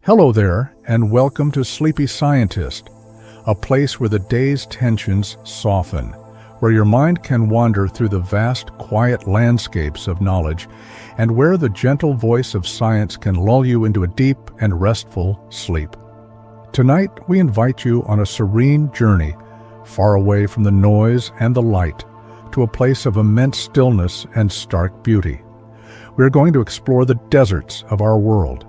Hello there, and welcome to Sleepy Scientist, a place where the day's tensions soften, where your mind can wander through the vast, quiet landscapes of knowledge, and where the gentle voice of science can lull you into a deep and restful sleep. Tonight, we invite you on a serene journey, far away from the noise and the light, to a place of immense stillness and stark beauty. We are going to explore the deserts of our world.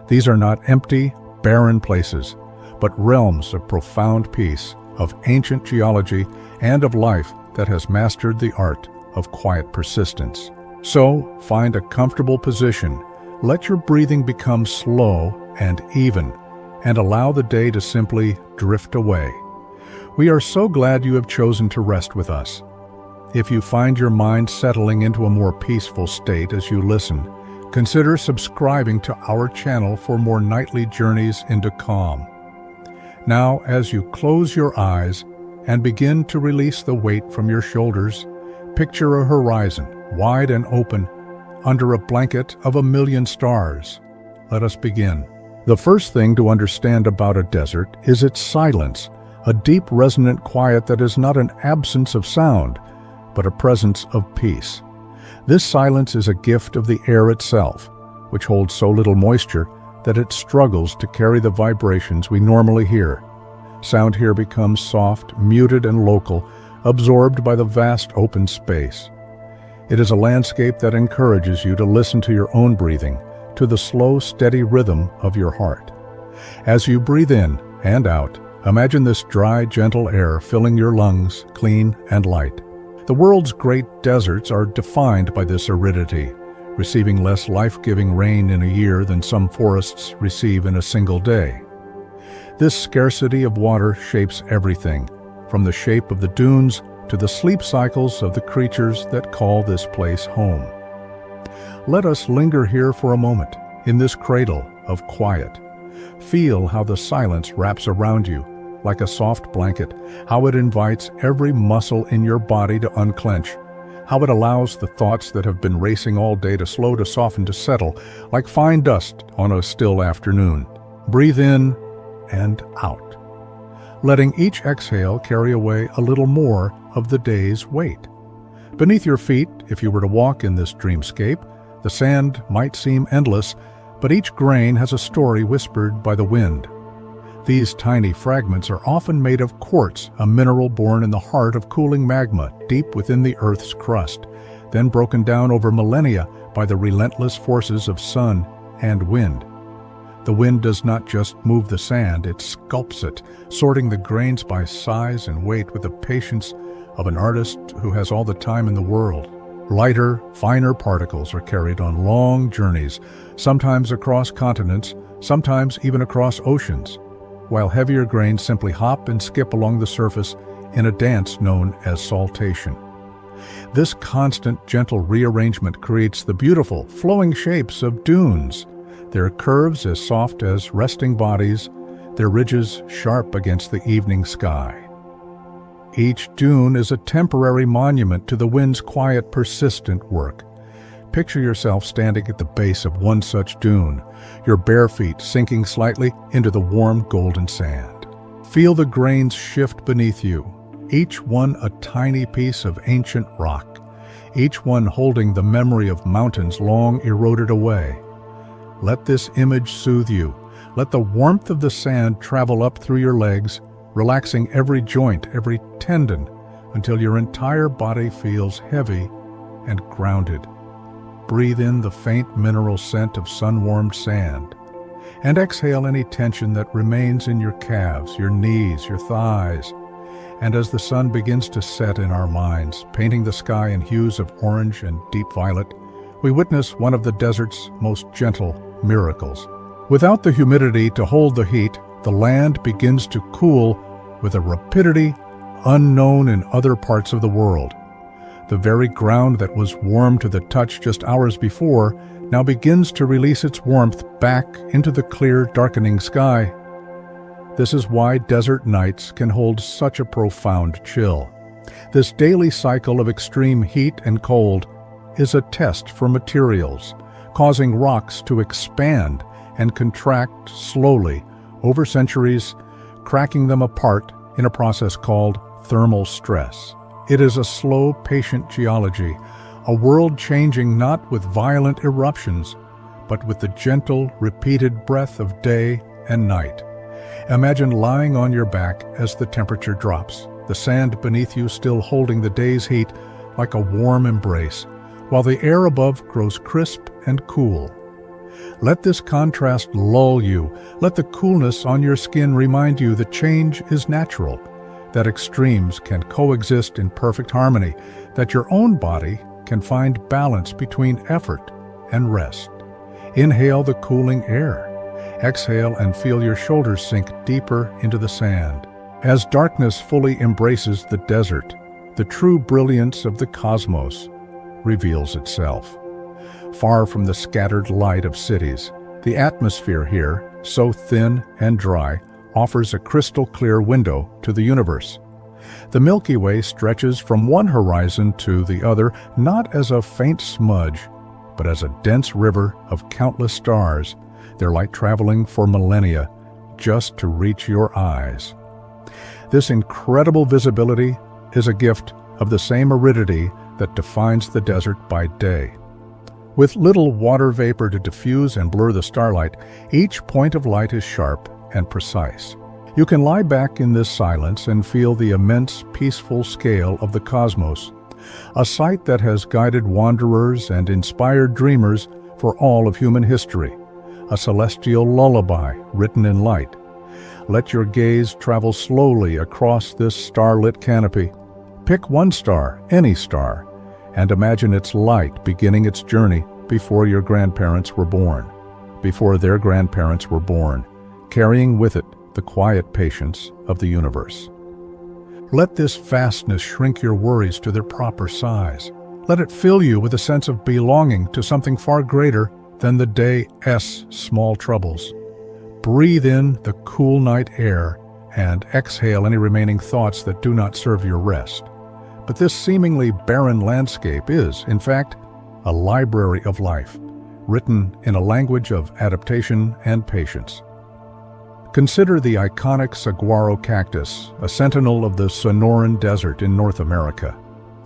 These are not empty, barren places, but realms of profound peace, of ancient geology, and of life that has mastered the art of quiet persistence. So, find a comfortable position, let your breathing become slow and even, and allow the day to simply drift away. We are so glad you have chosen to rest with us. If you find your mind settling into a more peaceful state as you listen, consider subscribing to our channel for more nightly journeys into calm. Now, as you close your eyes and begin to release the weight from your shoulders, picture a horizon, wide and open, under a blanket of a million stars. Let us begin. The first thing to understand about a desert is its silence, a deep, resonant quiet that is not an absence of sound, but a presence of peace. This silence is a gift of the air itself, which holds so little moisture that it struggles to carry the vibrations we normally hear. Sound here becomes soft, muted, and local, absorbed by the vast open space. It is a landscape that encourages you to listen to your own breathing, to the slow, steady rhythm of your heart. As you breathe in and out, imagine this dry, gentle air filling your lungs, clean and light. The world's great deserts are defined by this aridity, receiving less life-giving rain in a year than some forests receive in a single day. This scarcity of water shapes everything, from the shape of the dunes to the sleep cycles of the creatures that call this place home. Let us linger here for a moment, in this cradle of quiet. Feel how the silence wraps around you, like a soft blanket, how it invites every muscle in your body to unclench, how it allows the thoughts that have been racing all day to slow, to soften, to settle, like fine dust on a still afternoon. Breathe in and out, letting each exhale carry away a little more of the day's weight. Beneath your feet, if you were to walk in this dreamscape, the sand might seem endless, but each grain has a story whispered by the wind. These tiny fragments are often made of quartz, a mineral born in the heart of cooling magma deep within the Earth's crust, then broken down over millennia by the relentless forces of sun and wind. The wind does not just move the sand, it sculpts it, sorting the grains by size and weight with the patience of an artist who has all the time in the world. Lighter, finer particles are carried on long journeys, sometimes across continents, sometimes even across oceans, while heavier grains simply hop and skip along the surface in a dance known as saltation. This constant, gentle rearrangement creates the beautiful, flowing shapes of dunes, their curves as soft as resting bodies, their ridges sharp against the evening sky. Each dune is a temporary monument to the wind's quiet, persistent work. Picture yourself standing at the base of one such dune, your bare feet sinking slightly into the warm golden sand. Feel the grains shift beneath you, each one a tiny piece of ancient rock, each one holding the memory of mountains long eroded away. Let this image soothe you. Let the warmth of the sand travel up through your legs, relaxing every joint, every tendon, until your entire body feels heavy and grounded. Breathe in the faint mineral scent of sun-warmed sand, and exhale any tension that remains in your calves, your knees, your thighs. And as the sun begins to set in our minds, painting the sky in hues of orange and deep violet, we witness one of the desert's most gentle miracles. Without the humidity to hold the heat, the land begins to cool with a rapidity unknown in other parts of the world. The very ground that was warm to the touch just hours before now begins to release its warmth back into the clear, darkening sky. This is why desert nights can hold such a profound chill. This daily cycle of extreme heat and cold is a test for materials, causing rocks to expand and contract slowly over centuries, cracking them apart in a process called thermal stress. It is a slow, patient geology, a world changing not with violent eruptions, but with the gentle, repeated breath of day and night. Imagine lying on your back as the temperature drops, the sand beneath you still holding the day's heat like a warm embrace, while the air above grows crisp and cool. Let this contrast lull you. Let the coolness on your skin remind you that change is natural, that extremes can coexist in perfect harmony, that your own body can find balance between effort and rest. Inhale the cooling air. Exhale and feel your shoulders sink deeper into the sand. As darkness fully embraces the desert, the true brilliance of the cosmos reveals itself. Far from the scattered light of cities, the atmosphere here, so thin and dry, offers a crystal-clear window to the universe. The Milky Way stretches from one horizon to the other, not as a faint smudge, but as a dense river of countless stars, their light traveling for millennia just to reach your eyes. This incredible visibility is a gift of the same aridity that defines the desert by day. With little water vapor to diffuse and blur the starlight, each point of light is sharp and precise. You can lie back in this silence and feel the immense, peaceful scale of the cosmos, a sight that has guided wanderers and inspired dreamers for all of human history, a celestial lullaby written in light. Let your gaze travel slowly across this starlit canopy. Pick one star, any star, and imagine its light beginning its journey before your grandparents were born, before their grandparents were born, carrying with it the quiet patience of the universe. Let this vastness shrink your worries to their proper size. Let it fill you with a sense of belonging to something far greater than the day's small troubles. Breathe in the cool night air and exhale any remaining thoughts that do not serve your rest. But this seemingly barren landscape is, in fact, a library of life, written in a language of adaptation and patience. Consider the iconic saguaro cactus, a sentinel of the Sonoran Desert in North America.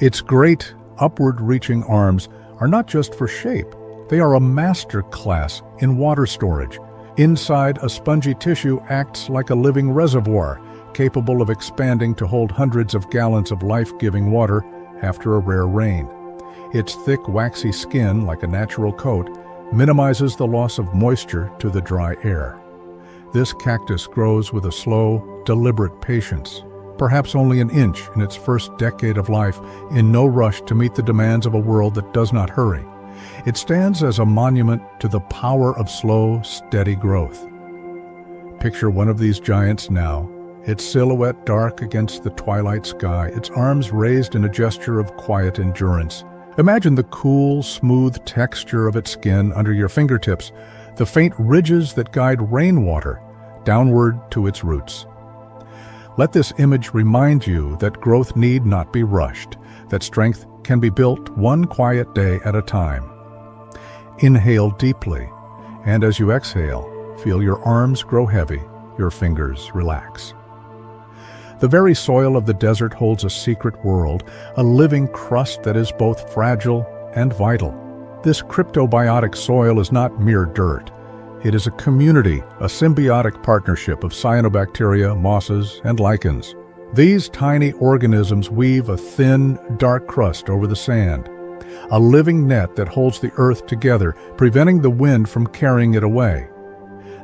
Its great, upward-reaching arms are not just for shape, they are a master class in water storage. Inside, a spongy tissue acts like a living reservoir, capable of expanding to hold hundreds of gallons of life-giving water after a rare rain. Its thick, waxy skin, like a natural coat, minimizes the loss of moisture to the dry air. This cactus grows with a slow, deliberate patience, perhaps only an inch in its first decade of life, in no rush to meet the demands of a world that does not hurry. It stands as a monument to the power of slow, steady growth. Picture one of these giants now, its silhouette dark against the twilight sky, its arms raised in a gesture of quiet endurance. Imagine the cool, smooth texture of its skin under your fingertips, the faint ridges that guide rainwater downward to its roots. Let this image remind you that growth need not be rushed, that strength can be built one quiet day at a time. Inhale deeply, and as you exhale, feel your arms grow heavy, your fingers relax. The very soil of the desert holds a secret world, a living crust that is both fragile and vital. This cryptobiotic soil is not mere dirt. It is a community, a symbiotic partnership of cyanobacteria, mosses, and lichens. These tiny organisms weave a thin, dark crust over the sand, a living net that holds the earth together, preventing the wind from carrying it away.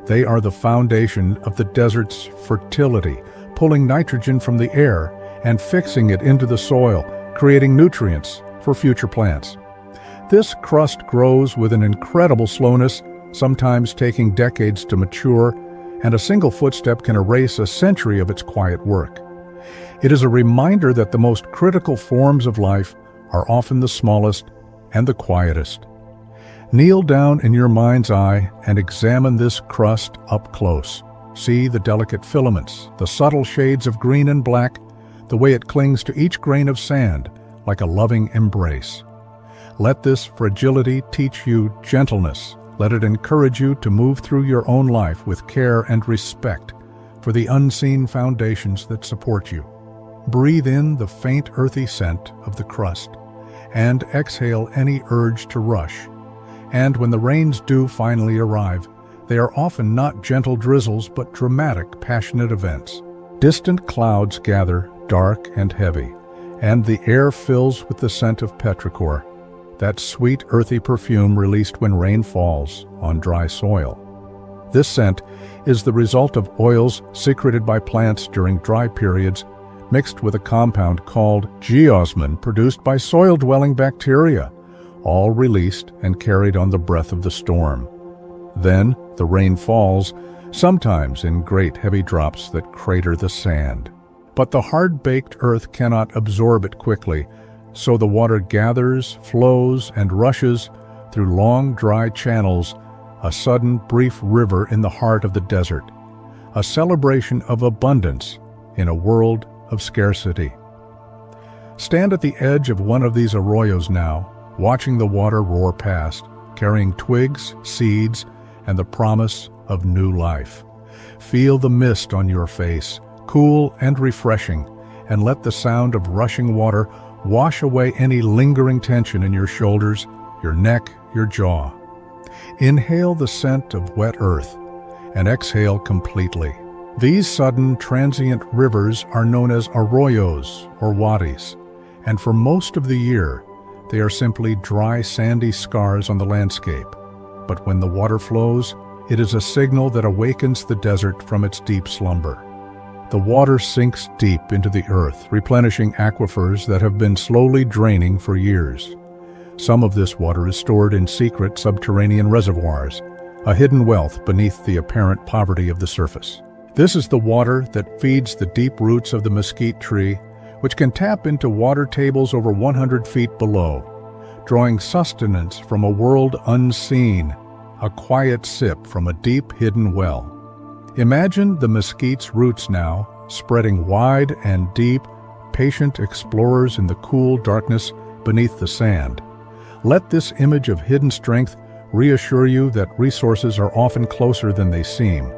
They are the foundation of the desert's fertility, pulling nitrogen from the air and fixing it into the soil, creating nutrients for future plants. This crust grows with an incredible slowness, sometimes taking decades to mature, and a single footstep can erase a century of its quiet work. It is a reminder that the most critical forms of life are often the smallest and the quietest. Kneel down in your mind's eye and examine this crust up close. See the delicate filaments, the subtle shades of green and black, the way it clings to each grain of sand like a loving embrace. Let this fragility teach you gentleness, Let it encourage you to move through your own life with care and respect for the unseen foundations that support you. Breathe in the faint earthy scent of the crust and exhale any urge to rush. And when the rains do finally arrive, they are often not gentle drizzles but dramatic, passionate events. Distant clouds gather, dark and heavy, and the air fills with the scent of petrichor, that sweet earthy perfume released when rain falls on dry soil. This scent is the result of oils secreted by plants during dry periods, mixed with a compound called geosmin produced by soil-dwelling bacteria, all released and carried on the breath of the storm. Then the rain falls, sometimes in great heavy drops that crater the sand. But the hard-baked earth cannot absorb it quickly, so the water gathers, flows, and rushes through long, dry channels, a sudden, brief river in the heart of the desert, a celebration of abundance in a world of scarcity. Stand at the edge of one of these arroyos now, watching the water roar past, carrying twigs, seeds, and the promise of new life. Feel the mist on your face, cool and refreshing, and let the sound of rushing water wash away any lingering tension in your shoulders, your neck, your jaw. Inhale the scent of wet earth and exhale completely. These sudden, transient rivers are known as arroyos or wadis, and for most of the year, they are simply dry, sandy scars on the landscape. But when the water flows, it is a signal that awakens the desert from its deep slumber. The water sinks deep into the earth, replenishing aquifers that have been slowly draining for years. Some of this water is stored in secret subterranean reservoirs, a hidden wealth beneath the apparent poverty of the surface. This is the water that feeds the deep roots of the mesquite tree, which can tap into water tables over 100 feet below, drawing sustenance from a world unseen, a quiet sip from a deep hidden well. Imagine the mesquite's roots now, spreading wide and deep, patient explorers in the cool darkness beneath the sand. Let this image of hidden strength reassure you that resources are often closer than they seem.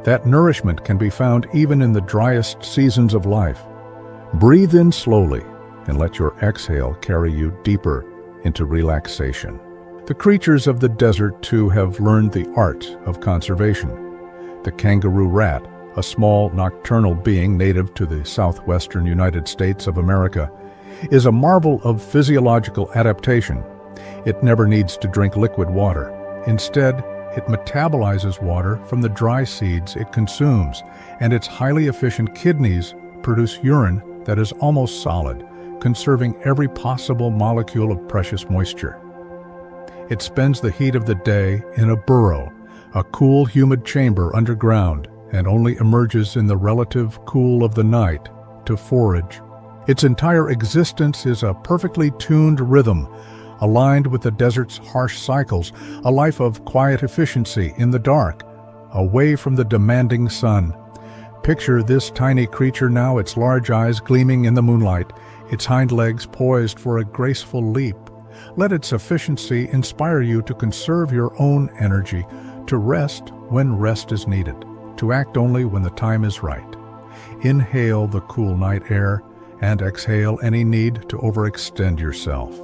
That nourishment can be found even in the driest seasons of life. Breathe in slowly and let your exhale carry you deeper into relaxation. The creatures of the desert, too, have learned the art of conservation. The kangaroo rat, a small nocturnal being native to the southwestern United States of America, is a marvel of physiological adaptation. It never needs to drink liquid water. Instead, it metabolizes water from the dry seeds it consumes, and its highly efficient kidneys produce urine that is almost solid, conserving every possible molecule of precious moisture. It spends the heat of the day in a burrow, a cool, humid chamber underground, and only emerges in the relative cool of the night to forage. Its entire existence is a perfectly tuned rhythm, aligned with the desert's harsh cycles, a life of quiet efficiency in the dark, away from the demanding sun. Picture this tiny creature now, its large eyes gleaming in the moonlight, its hind legs poised for a graceful leap. Let its efficiency inspire you to conserve your own energy, to rest when rest is needed, to act only when the time is right. Inhale the cool night air and exhale any need to overextend yourself.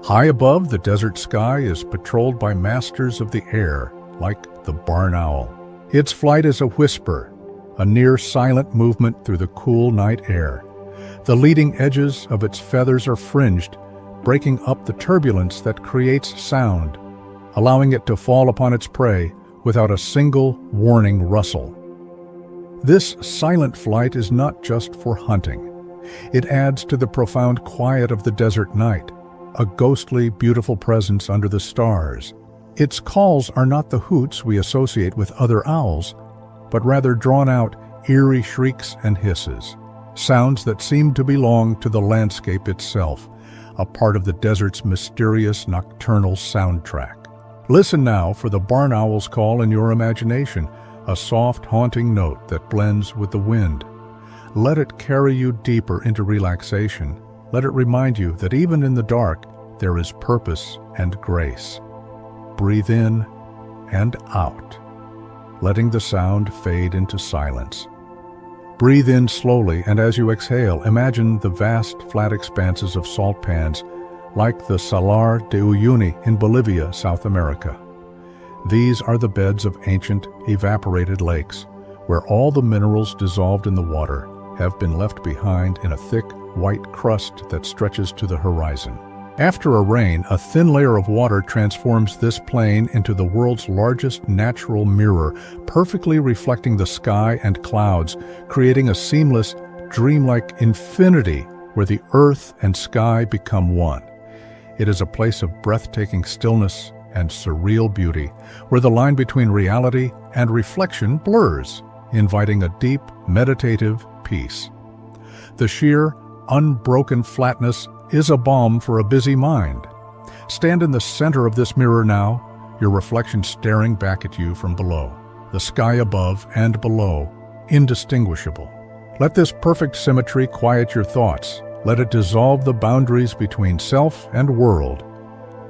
High above, the desert sky is patrolled by masters of the air, like the barn owl. Its flight is a whisper, a near-silent movement through the cool night air. The leading edges of its feathers are fringed, breaking up the turbulence that creates sound, allowing it to fall upon its prey without a single warning rustle. This silent flight is not just for hunting. It adds to the profound quiet of the desert night, a ghostly, beautiful presence under the stars. Its calls are not the hoots we associate with other owls, but rather drawn-out, eerie shrieks and hisses, sounds that seem to belong to the landscape itself, a part of the desert's mysterious nocturnal soundtrack. Listen now for the barn owl's call in your imagination, a soft, haunting note that blends with the wind. Let it carry you deeper into relaxation. Let it remind you that even in the dark, there is purpose and grace. breathe in and out, letting the sound fade into silence. Breathe in slowly, and as you exhale, imagine the vast, flat expanses of salt pans like the Salar de Uyuni in Bolivia, South America. These are the beds of ancient, evaporated lakes, where all the minerals dissolved in the water have been left behind in a thick, white crust that stretches to the horizon. After a rain, a thin layer of water transforms this plain into the world's largest natural mirror, perfectly reflecting the sky and clouds, creating a seamless, dreamlike infinity where the earth and sky become one. It is a place of breathtaking stillness and surreal beauty, where the line between reality and reflection blurs, inviting a deep, meditative peace. The sheer, unbroken flatness is a balm for a busy mind. Stand in the center of this mirror now, your reflection staring back at you from below, the sky above and below, indistinguishable. Let this perfect symmetry quiet your thoughts. Let it dissolve the boundaries between self and world.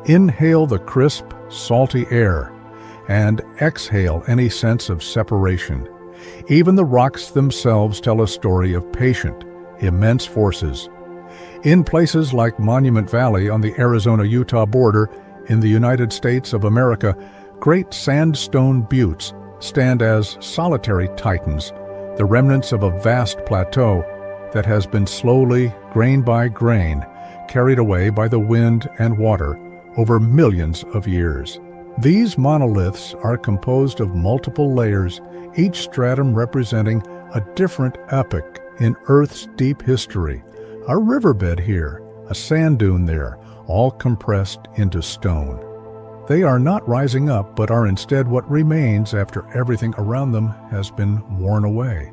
Inhale the crisp, salty air, and exhale any sense of separation. Even the rocks themselves tell a story of patient, immense forces. In places like Monument Valley on the Arizona-Utah border in the United States of America, great sandstone buttes stand as solitary titans, the remnants of a vast plateau that has been slowly, grain by grain, carried away by the wind and water over millions of years. These monoliths are composed of multiple layers, each stratum representing a different epoch in Earth's deep history. A riverbed here, a sand dune there, all compressed into stone. They are not rising up, but are instead what remains after everything around them has been worn away.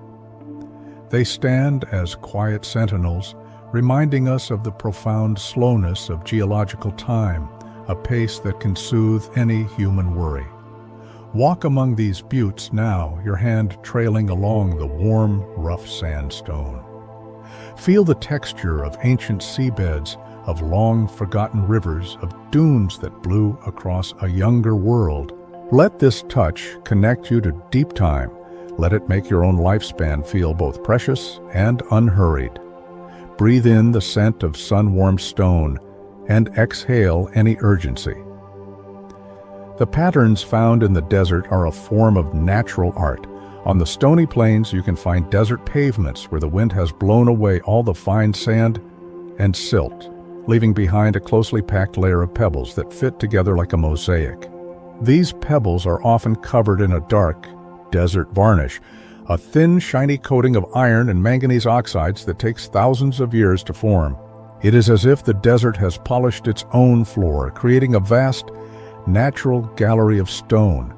They stand as quiet sentinels, reminding us of the profound slowness of geological time, a pace that can soothe any human worry. Walk among these buttes now, your hand trailing along the warm, rough sandstone. Feel the texture of ancient seabeds, of long-forgotten rivers, of dunes that blew across a younger world. Let this touch connect you to deep time. Let it make your own lifespan feel both precious and unhurried. Breathe in the scent of sun-warmed stone and exhale any urgency. The patterns found in the desert are a form of natural art. On the stony plains, you can find desert pavements where the wind has blown away all the fine sand and silt, leaving behind a closely packed layer of pebbles that fit together like a mosaic. These pebbles are often covered in a dark, desert varnish, a thin, shiny coating of iron and manganese oxides that takes thousands of years to form. It is as if the desert has polished its own floor, creating a vast, natural gallery of stone.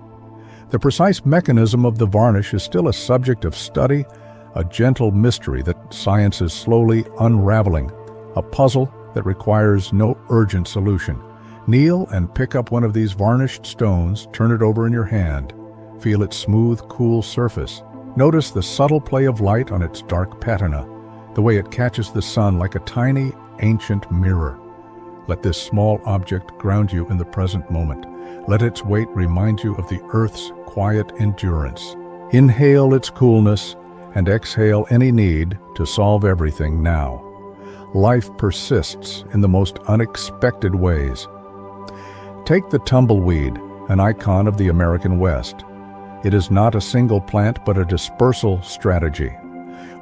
The precise mechanism of the varnish is still a subject of study, a gentle mystery that science is slowly unraveling, a puzzle that requires no urgent solution. Kneel and pick up one of these varnished stones, turn it over in your hand. Feel its smooth, cool surface. Notice the subtle play of light on its dark patina, the way it catches the sun like a tiny, ancient mirror. Let this small object ground you in the present moment. Let its weight remind you of the Earth's quiet endurance. Inhale its coolness and exhale any need to solve everything now. Life persists in the most unexpected ways. Take the tumbleweed, an icon of the American West. It is not a single plant, but a dispersal strategy.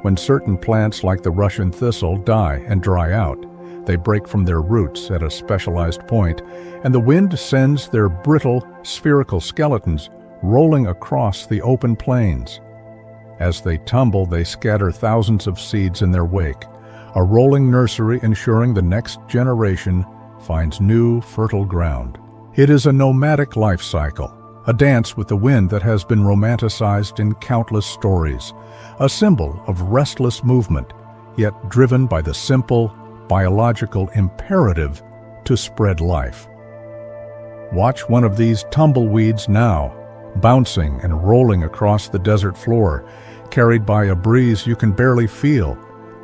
When certain plants like the Russian thistle die and dry out, they break from their roots at a specialized point, and the wind sends their brittle, spherical skeletons rolling across the open plains. As they tumble, they scatter thousands of seeds in their wake, a rolling nursery ensuring the next generation finds new, fertile ground. It is a nomadic life cycle, a dance with the wind that has been romanticized in countless stories, a symbol of restless movement, yet driven by the simple, biological imperative to spread life. Watch one of these tumbleweeds now, bouncing and rolling across the desert floor, carried by a breeze you can barely feel.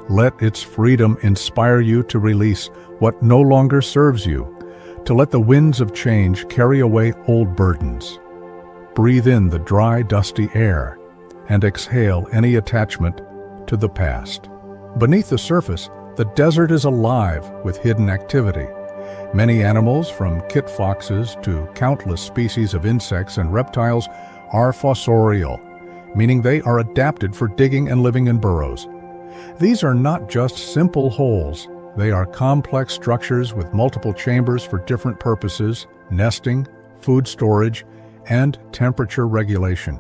Let its freedom inspire you to release what no longer serves you, to let the winds of change carry away old burdens. Breathe in the dry, dusty air and exhale any attachment to the past. Beneath the surface, the desert is alive with hidden activity. Many animals, from kit foxes to countless species of insects and reptiles, are fossorial, meaning they are adapted for digging and living in burrows. These are not just simple holes. They are complex structures with multiple chambers for different purposes: nesting, food storage, and temperature regulation.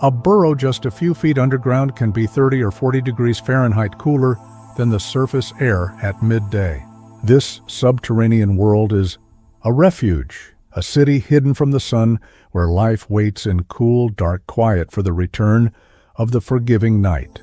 A burrow just a few feet underground can be 30 or 40 degrees Fahrenheit cooler than the surface air at midday. This subterranean world is a refuge, a city hidden from the sun where life waits in cool, dark quiet for the return of the forgiving night.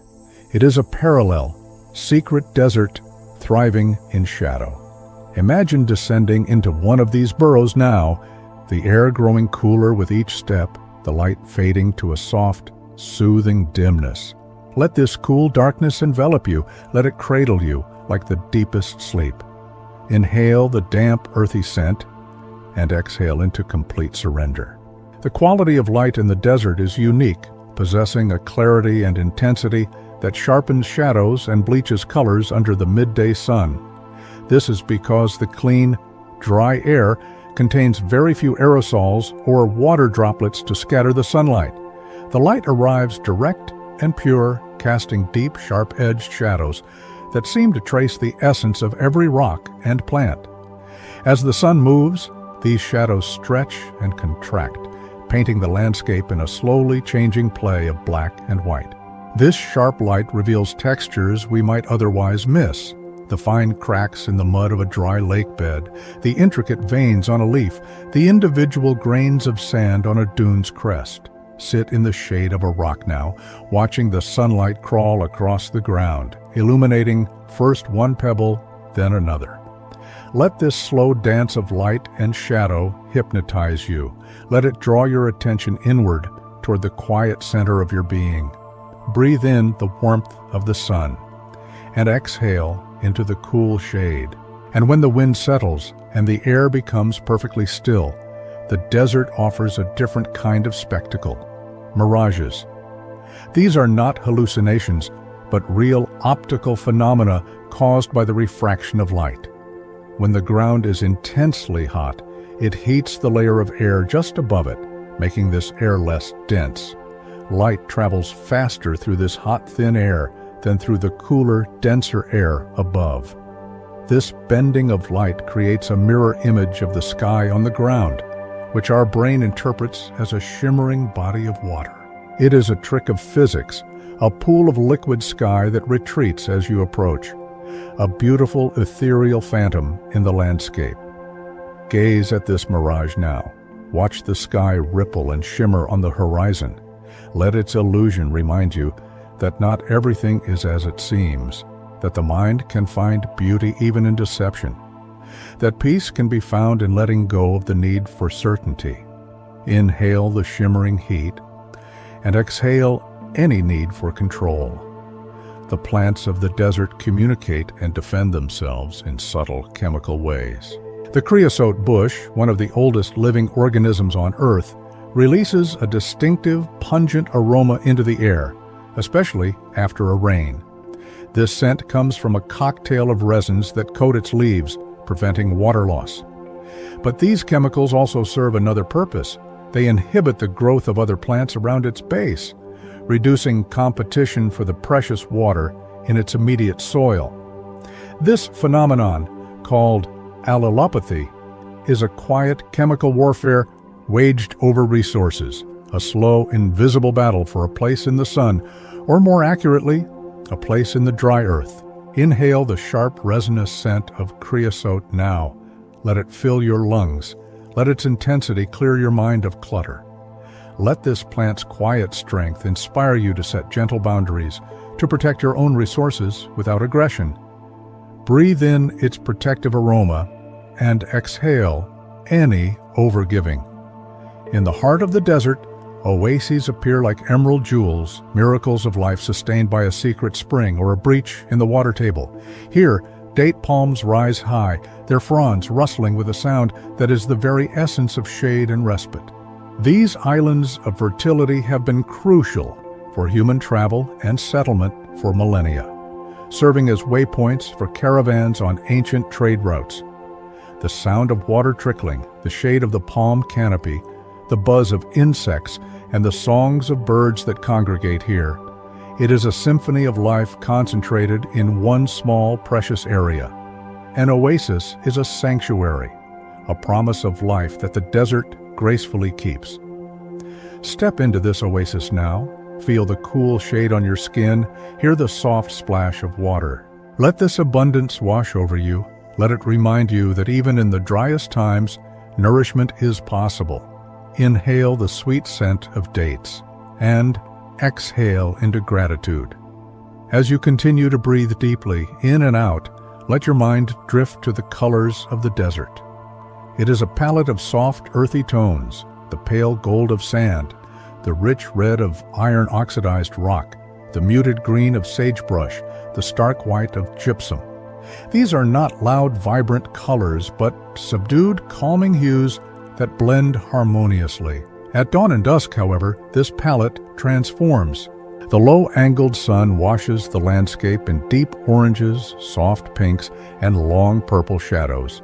It is a parallel, secret desert thriving in shadow. Imagine descending into one of these burrows now, the air growing cooler with each step, the light fading to a soft, soothing dimness. Let this cool darkness envelop you. Let it cradle you like the deepest sleep. Inhale the damp, earthy scent and exhale into complete surrender. The quality of light in the desert is unique, possessing a clarity and intensity that sharpens shadows and bleaches colors under the midday sun. This is because the clean, dry air contains very few aerosols or water droplets to scatter the sunlight. The light arrives direct and pure, casting deep, sharp-edged shadows that seem to trace the essence of every rock and plant. As the sun moves, these shadows stretch and contract, painting the landscape in a slowly changing play of black and white. This sharp light reveals textures we might otherwise miss: the fine cracks in the mud of a dry lake bed, the intricate veins on a leaf, the individual grains of sand on a dune's crest. Sit in the shade of a rock now, watching the sunlight crawl across the ground, illuminating first one pebble, then another. Let this slow dance of light and shadow hypnotize you. Let it draw your attention inward toward the quiet center of your being. Breathe in the warmth of the sun and exhale into the cool shade. And when the wind settles and the air becomes perfectly still, the desert offers a different kind of spectacle: mirages. These are not hallucinations, but real optical phenomena caused by the refraction of light. When the ground is intensely hot, it heats the layer of air just above it, making this air less dense. Light travels faster through this hot, thin air than through the cooler, denser air above. This bending of light creates a mirror image of the sky on the ground, which our brain interprets as a shimmering body of water. It is a trick of physics, a pool of liquid sky that retreats as you approach, a beautiful ethereal phantom in the landscape. Gaze at this mirage now. Watch the sky ripple and shimmer on the horizon. Let its illusion remind you that not everything is as it seems, that the mind can find beauty even in deception, that peace can be found in letting go of the need for certainty. Inhale the shimmering heat and exhale any need for control. The plants of the desert communicate and defend themselves in subtle chemical ways. The creosote bush, one of the oldest living organisms on Earth, releases a distinctive, pungent aroma into the air, especially after a rain. This scent comes from a cocktail of resins that coat its leaves, preventing water loss. But these chemicals also serve another purpose. They inhibit the growth of other plants around its base, reducing competition for the precious water in its immediate soil. This phenomenon, called allelopathy, is a quiet chemical warfare waged over resources, a slow, invisible battle for a place in the sun, or more accurately, a place in the dry earth. Inhale the sharp, resinous scent of creosote now. Let it fill your lungs. Let its intensity clear your mind of clutter. Let this plant's quiet strength inspire you to set gentle boundaries, to protect your own resources without aggression. Breathe in its protective aroma and exhale any overgiving. In the heart of the desert, oases appear like emerald jewels, miracles of life sustained by a secret spring or a breach in the water table. Here, Date palms rise high, their fronds rustling with a sound that is the very essence of shade and respite. These islands of fertility have been crucial for human travel and settlement for millennia, serving as waypoints for caravans on ancient trade routes. The sound of water trickling, the shade of the palm canopy, the buzz of insects, and the songs of birds that congregate here. It is a symphony of life concentrated in one small, precious area. An oasis is a sanctuary, a promise of life that the desert gracefully keeps. Step into this oasis now. Feel the cool shade on your skin. Hear the soft splash of water. Let this abundance wash over you. Let it remind you that even in the driest times, nourishment is possible. Inhale the sweet scent of dates and exhale into gratitude. As you continue to breathe deeply in and out, let your mind drift to the colors of the desert. It is a palette of soft, earthy tones, the pale gold of sand, the rich red of iron-oxidized rock, the muted green of sagebrush, the stark white of gypsum. These are not loud, vibrant colors, but subdued, calming hues that blend harmoniously. At dawn and dusk, however, this palette transforms. The low-angled sun washes the landscape in deep oranges, soft pinks, and long purple shadows.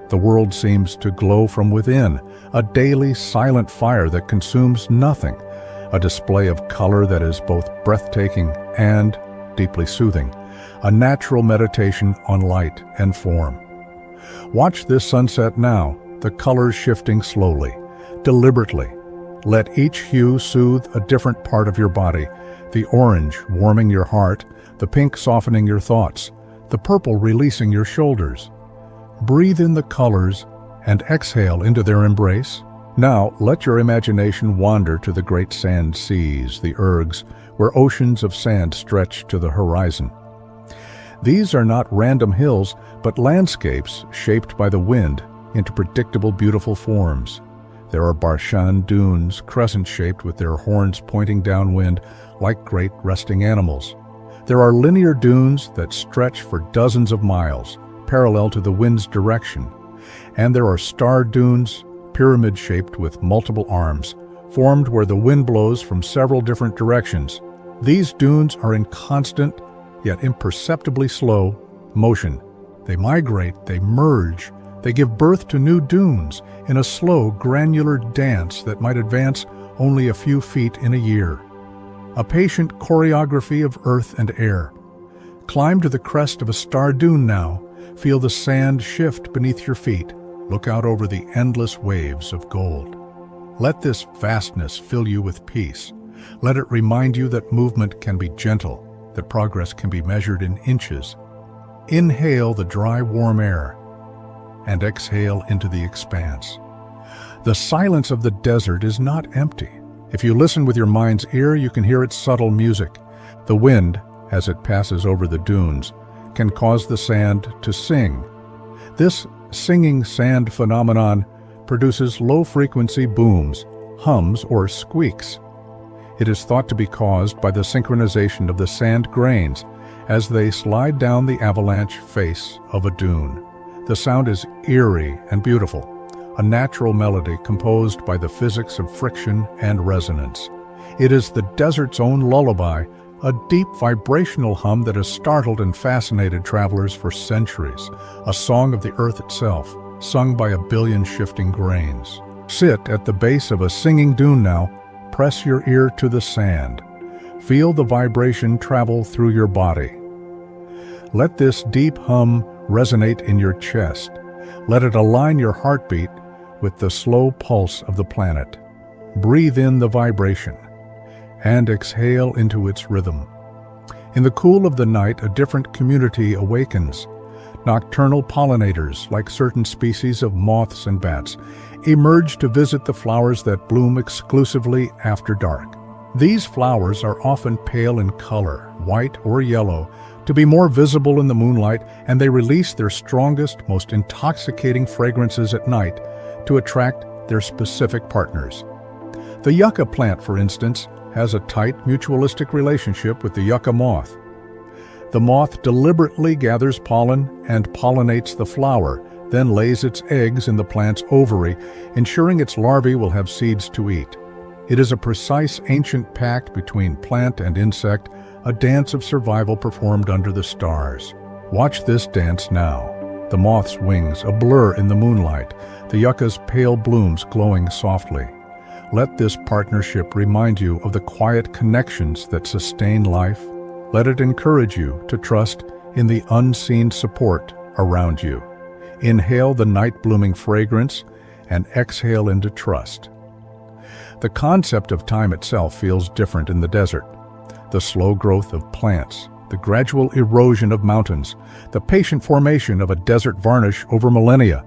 The world seems to glow from within, a daily silent fire that consumes nothing, a display of color that is both breathtaking and deeply soothing, a natural meditation on light and form. Watch this sunset now, the colors shifting slowly, deliberately. Let each hue soothe a different part of your body, the orange warming your heart, the pink softening your thoughts, the purple releasing your shoulders. Breathe in the colors and exhale into their embrace. Now, let your imagination wander to the great sand seas, the ergs, where oceans of sand stretch to the horizon. These are not random hills, but landscapes shaped by the wind into predictable, beautiful forms. There are Barshan dunes, crescent-shaped with their horns pointing downwind like great resting animals. There are linear dunes that stretch for dozens of miles, parallel to the wind's direction. And there are star dunes, pyramid-shaped with multiple arms, formed where the wind blows from several different directions. These dunes are in constant, yet imperceptibly slow, motion. They migrate, they merge, they give birth to new dunes in a slow, granular dance that might advance only a few feet in a year. A patient choreography of earth and air. Climb to the crest of a star dune now. Feel the sand shift beneath your feet. Look out over the endless waves of gold. Let this vastness fill you with peace. Let it remind you that movement can be gentle, that progress can be measured in inches. Inhale the dry, warm air and exhale into the expanse. The silence of the desert is not empty. If you listen with your mind's ear, you can hear its subtle music. The wind, as it passes over the dunes, can cause the sand to sing. This singing sand phenomenon produces low-frequency booms, hums, or squeaks. It is thought to be caused by the synchronization of the sand grains as they slide down the avalanche face of a dune. The sound is eerie and beautiful, a natural melody composed by the physics of friction and resonance. It is the desert's own lullaby, a deep vibrational hum that has startled and fascinated travelers for centuries, a song of the earth itself, sung by a billion shifting grains. Sit at the base of a singing dune now, press your ear to the sand. Feel the vibration travel through your body. Let this deep hum resonate in your chest. Let it align your heartbeat with the slow pulse of the planet. Breathe in the vibration and exhale into its rhythm. In the cool of the night, a different community awakens. Nocturnal pollinators, like certain species of moths and bats, emerge to visit the flowers that bloom exclusively after dark. These flowers are often pale in color, white or yellow, to be more visible in the moonlight, and they release their strongest, most intoxicating fragrances at night to attract their specific partners. The yucca plant, for instance, has a tight mutualistic relationship with the yucca moth. The moth deliberately gathers pollen and pollinates the flower, then lays its eggs in the plant's ovary, ensuring its larvae will have seeds to eat. It is a precise ancient pact between plant and insect, a dance of survival performed under the stars. Watch this dance now. The moth's wings a blur in the moonlight, the yucca's pale blooms glowing softly. Let this partnership remind you of the quiet connections that sustain life. Let it encourage you to trust in the unseen support around you. Inhale the night-blooming fragrance and exhale into trust. The concept of time itself feels different in the desert. The slow growth of plants, the gradual erosion of mountains, the patient formation of a desert varnish over millennia,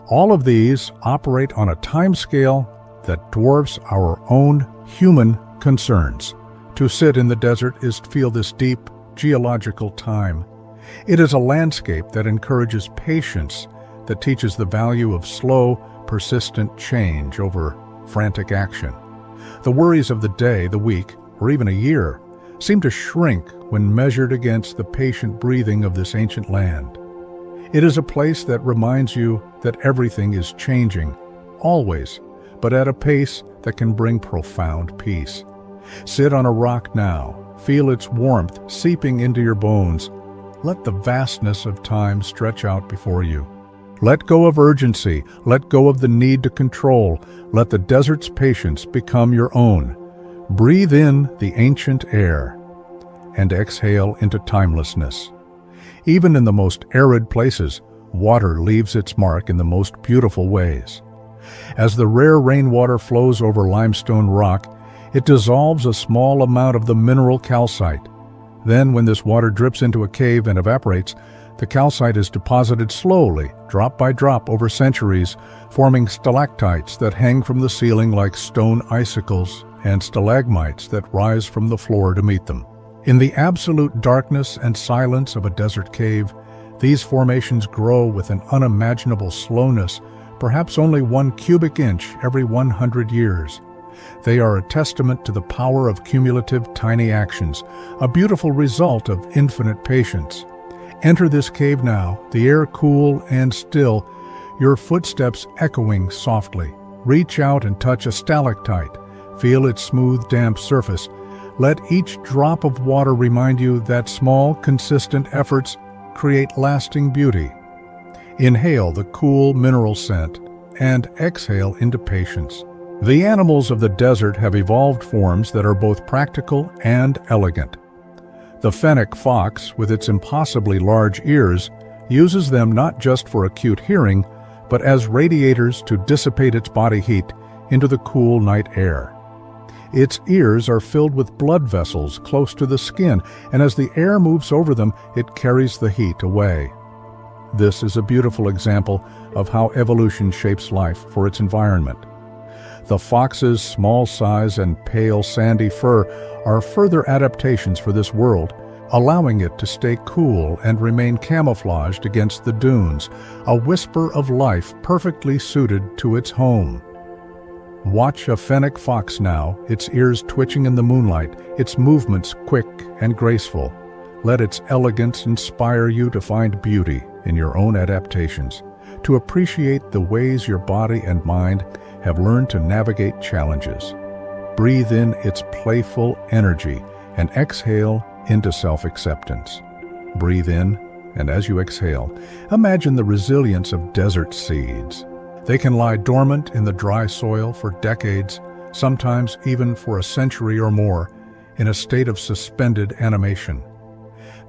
all of these operate on a timescale that dwarfs our own human concerns. To sit in the desert is to feel this deep geological time. It is a landscape that encourages patience, that teaches the value of slow, persistent change over frantic action. The worries of the day, the week, or even a year seem to shrink when measured against the patient breathing of this ancient land. It is a place that reminds you that everything is changing, always, but at a pace that can bring profound peace. Sit on a rock now, feel its warmth seeping into your bones. Let the vastness of time stretch out before you. Let go of urgency, let go of the need to control, let the desert's patience become your own. Breathe in the ancient air and exhale into timelessness. Even in the most arid places, water leaves its mark in the most beautiful ways. As the rare rainwater flows over limestone rock, it dissolves a small amount of the mineral calcite. Then, when this water drips into a cave and evaporates, the calcite is deposited slowly, drop by drop over centuries, forming stalactites that hang from the ceiling like stone icicles and stalagmites that rise from the floor to meet them. In the absolute darkness and silence of a desert cave, these formations grow with an unimaginable slowness, perhaps only 1 cubic inch every 100 years. They are a testament to the power of cumulative tiny actions, a beautiful result of infinite patience. Enter this cave now, the air cool and still, your footsteps echoing softly. Reach out and touch a stalactite. Feel its smooth, damp surface. Let each drop of water remind you that small, consistent efforts create lasting beauty. Inhale the cool mineral scent and exhale into patience. The animals of the desert have evolved forms that are both practical and elegant. The fennec fox, with its impossibly large ears, uses them not just for acute hearing, but as radiators to dissipate its body heat into the cool night air. Its ears are filled with blood vessels close to the skin, and as the air moves over them, it carries the heat away. This is a beautiful example of how evolution shapes life for its environment. The fox's small size and pale sandy fur are further adaptations for this world, allowing it to stay cool and remain camouflaged against the dunes, a whisper of life perfectly suited to its home. Watch a fennec fox now, its ears twitching in the moonlight, its movements quick and graceful. Let its elegance inspire you to find beauty in your own adaptations, to appreciate the ways your body and mind have learned to navigate challenges. Breathe in its playful energy and exhale into self-acceptance. Breathe in, and as you exhale, imagine the resilience of desert seeds. They can lie dormant in the dry soil for decades, sometimes even for a century or more, in a state of suspended animation.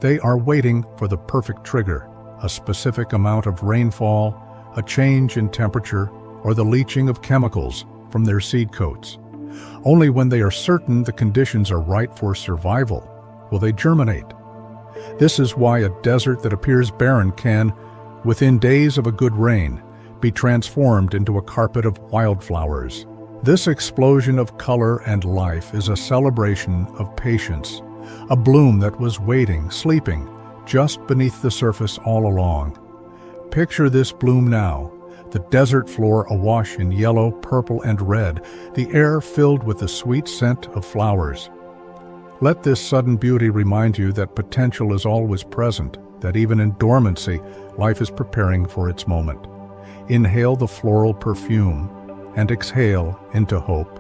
They are waiting for the perfect trigger, a specific amount of rainfall, a change in temperature, or the leaching of chemicals from their seed coats. Only when they are certain the conditions are right for survival will they germinate. This is why a desert that appears barren can, within days of a good rain, be transformed into a carpet of wildflowers. This explosion of color and life is a celebration of patience, a bloom that was waiting, sleeping, just beneath the surface all along. Picture this bloom now, the desert floor awash in yellow, purple, and red, the air filled with the sweet scent of flowers. Let this sudden beauty remind you that potential is always present, that even in dormancy, life is preparing for its moment. Inhale the floral perfume and exhale into hope.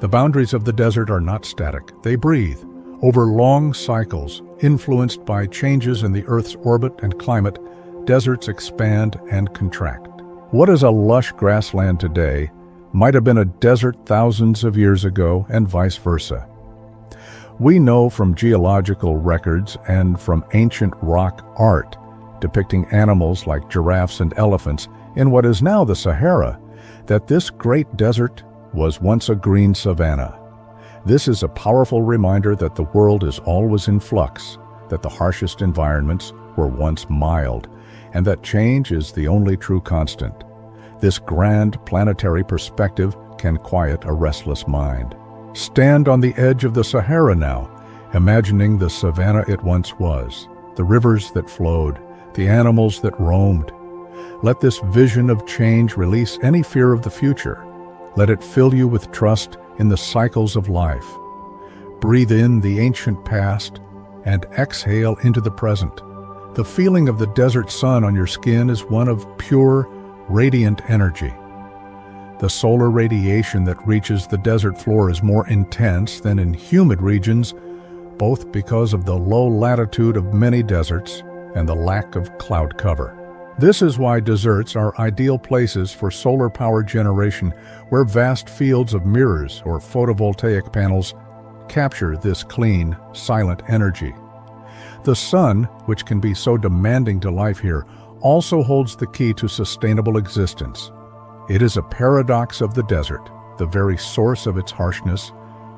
The boundaries of the desert are not static. They breathe. Over long cycles, influenced by changes in the Earth's orbit and climate, deserts expand and contract. What is a lush grassland today might have been a desert thousands of years ago, and vice versa. We know from geological records and from ancient rock art depicting animals like giraffes and elephants in what is now the Sahara, that this great desert was once a green savanna. This is a powerful reminder that the world is always in flux, that the harshest environments were once mild, and that change is the only true constant. This grand planetary perspective can quiet a restless mind. Stand on the edge of the Sahara now, imagining the savanna it once was, the rivers that flowed, the animals that roamed. Let this vision of change release any fear of the future. Let it fill you with trust in the cycles of life. Breathe in the ancient past and exhale into the present. The feeling of the desert sun on your skin is one of pure, radiant energy. The solar radiation that reaches the desert floor is more intense than in humid regions, both because of the low latitude of many deserts and the lack of cloud cover. This is why deserts are ideal places for solar power generation, where vast fields of mirrors or photovoltaic panels capture this clean, silent energy. The sun, which can be so demanding to life here, also holds the key to sustainable existence. It is a paradox of the desert. The very source of its harshness